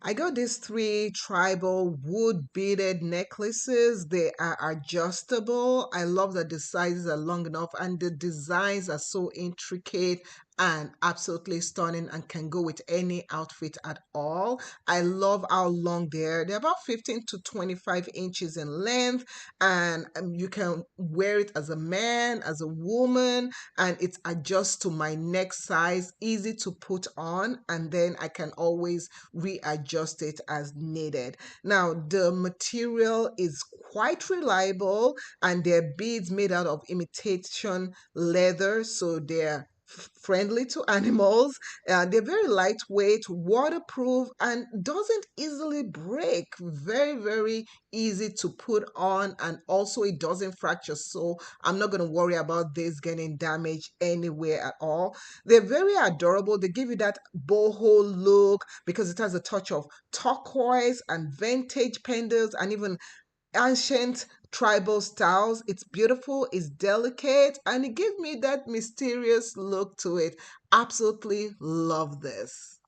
I got these three tribal wood beaded necklaces. They are adjustable. I love that the sizes are long enough and the designs are so intricate and absolutely stunning and can go with any outfit at all. I love how long they're. They're about 15 to 25 inches in length, and you can wear it as a man, as a woman, and it adjusts to my neck size, easy to put on, and then I can always readjust it as needed. Now, the material is quite reliable and they're beads made out of imitation leather, so they're friendly to animals. They're very lightweight, waterproof, and doesn't easily break. Very, very easy to put on, and also it doesn't fracture, so I'm not going to worry about this getting damaged anywhere at all. They're very adorable. They give you that boho look because it has a touch of turquoise and vintage pendants and even ancient tribal styles. It's beautiful, it's delicate, and it gives me that mysterious look to it. Absolutely love this.